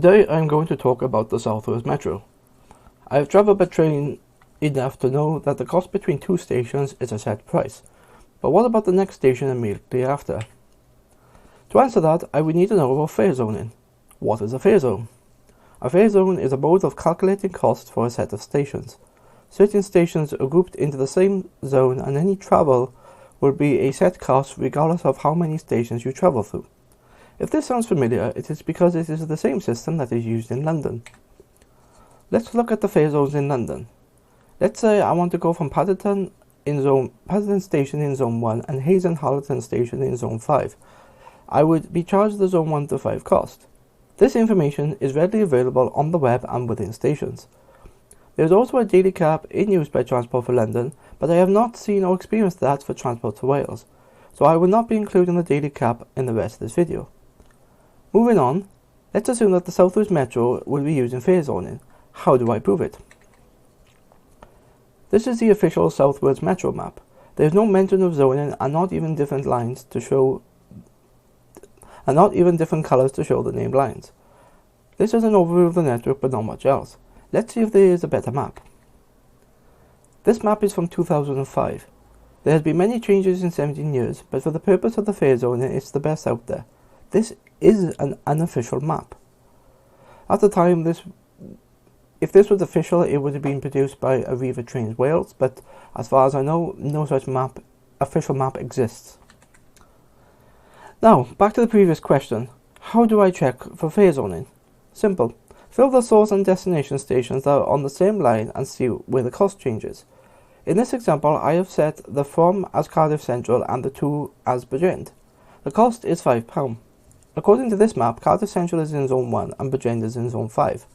Today I am going to talk about the Southwest Metro. I have travelled by train enough to know that the cost between two stations is a set price. But what about the next station immediately after? To answer that, I would need to know about fare zoning. What is a fare zone? A fare zone is a mode of calculating costs for a set of stations. Certain stations are grouped into the same zone, and any travel will be a set cost regardless of how many stations you travel through. If this sounds familiar, it is because it is the same system that is used in London. Let's look at the fare zones in London. Let's say I want to go from Paddington Station in Zone 1 and Hayes and Harlington Station in Zone 5. I would be charged the Zone 1 to 5 cost. This information is readily available on the web and within stations. There is also a daily cap in use by Transport for London, but I have not seen or experienced that for Transport to Wales, so I will not be including the daily cap in the rest of this video. Moving on, let's assume that the Southwest Metro will be using fare zoning. How do I prove it? This is the official Southwest Metro map. There is no mention of zoning and not even different lines to show and not even different colours to show the named lines. This is an overview of the network, but not much else. Let's see if there is a better map. This map is from 2005. There has been many changes in 17 years, but for the purpose of the fare zoning, it's the best out there. This is an unofficial map. At the time, if this was official, it would have been produced by Arriva Trains Wales, but as far as I know, no such official map exists. Now, back to the previous question. How do I check for fare zoning? Simple. Fill the source and destination stations that are on the same line and see where the cost changes. In this example, I have set the from as Cardiff Central and the to as Bridgend. The cost is £5. According to this map, Cardiff Central is in Zone 1 and Bridgend is in Zone 5.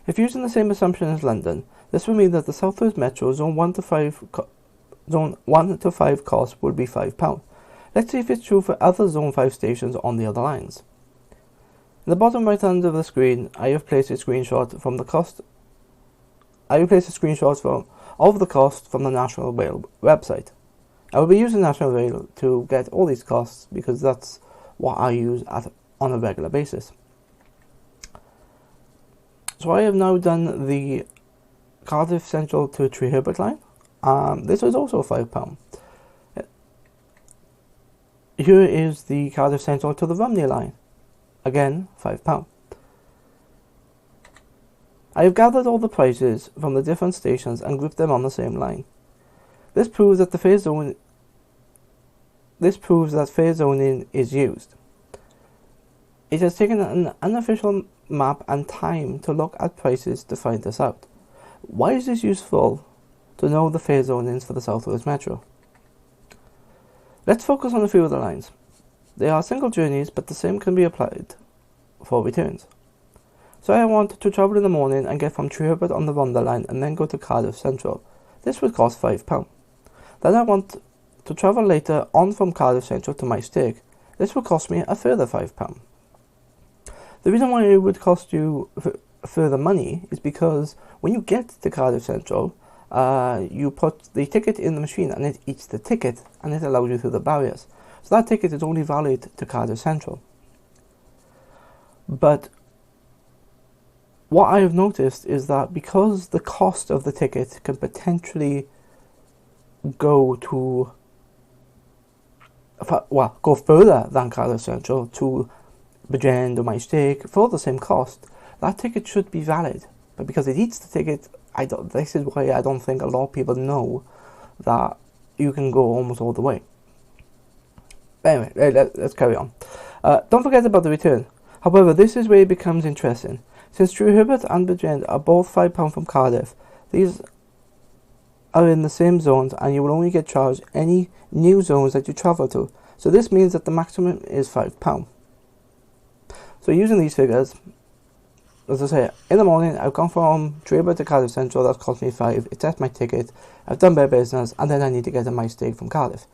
If using the same assumption as London, this would mean that the Southwest Metro Zone 1 to 5 cost would be £5. Let's see if it's true for other Zone 5 stations on the other lines. In the bottom right hand of the screen, I have placed a screenshot from the cost. Of the cost from the National Rail website. I will be using National Rail to get all these costs because that's what I use on a regular basis. So I have now done the Cardiff Central to Tree Herbert line. This is also £5. Here is the Cardiff Central to the Rumney line. Again, £5. I have gathered all the prices from the different stations and grouped them on the same line. This proves that fare zoning is used. It has taken an unofficial map and time to look at prices to find this out. Why is this useful to know the fare zonings for the Southwest Metro? Let's focus on a few of the lines. They are single journeys, but the same can be applied for returns. So I want to travel in the morning and get from Tree Herbert on the Rhondda line and then go to Cardiff Central. This would cost £5. Then I want to travel later on from Cardiff Central to my stake. This would cost me a further £5. The reason why it would cost you further money is because when you get to Cardiff Central, you put the ticket in the machine and it eats the ticket and it allows you through the barriers. So that ticket is only valid to Cardiff Central. But what I have noticed is that because the cost of the ticket can potentially go further than Cardiff Central to Bridgend or my stake for the same cost, that ticket should be valid. But because it eats the ticket, this is why I don't think a lot of people know that you can go almost all the way. Anyway, let's carry on. Don't forget about the return. However, this is where it becomes interesting. Since Tree Herbert and Bridgend are both £5 from Cardiff, these are in the same zones and you will only get charged any new zones that you travel to. So this means that the maximum is £5. So using these figures, as I say, in the morning I've gone from Tree Herbert to Cardiff Central, that's cost me £5, it's at my ticket, I've done my business, and then I need to get a my stake from Cardiff.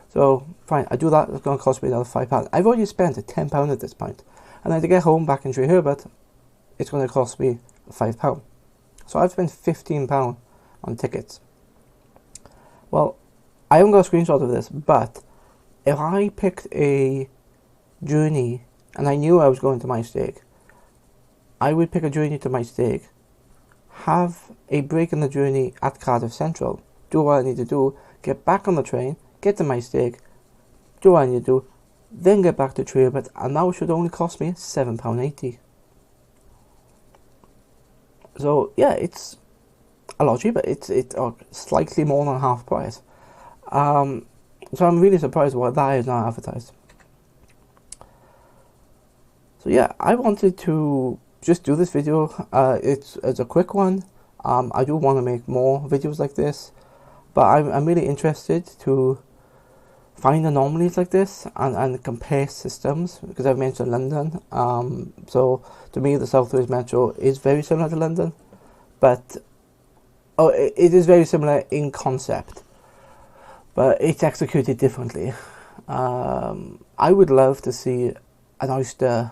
So fine, I do that, it's going to cost me another £5. I've already spent £10 at this point, and then to get home back in Tree Herbert, it's going to cost me £5. So I've spent £15 on tickets. Well, I haven't got a screenshot of this, but if I picked a journey and I knew I was going to my stake, I would pick a journey to my stake, have a break in the journey at Cardiff Central, do what I need to do, get back on the train, get to my stake, do what I need to do, then get back to Tribet, and now it should only cost me £7.80. So yeah, it's a lot cheaper. It's slightly more than half price. So I'm really surprised why that is not advertised. So yeah, I wanted to just do this video. It's a quick one. I do want to make more videos like this, but I'm really interested to find anomalies like this and compare systems, because I've mentioned London. So to me, the Southwest Metro is very similar to London, but it is very similar in concept, but it's executed differently. I would love to see an Oyster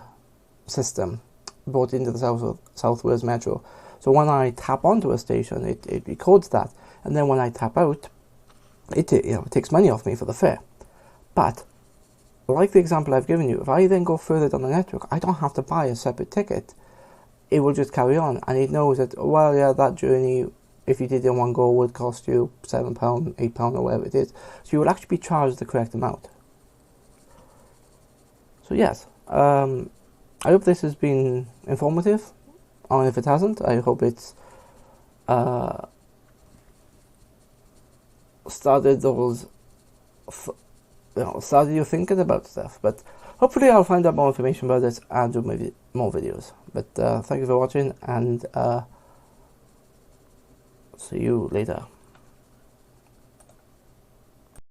system brought into the Southwest Metro. So when I tap onto a station, it records that, and then when I tap out, it takes money off me for the fare. But like the example I've given you, if I then go further down the network, I don't have to buy a separate ticket. It will just carry on, and it knows that, well, yeah, that journey, if you did it in one go, would cost you £7, £8, or whatever it is. So you will actually be charged the correct amount. So yes, I hope this has been informative. And if it hasn't, I hope it's started you thinking about stuff. But hopefully I'll find out more information about this and do maybe more videos. But thank you for watching, and see you later.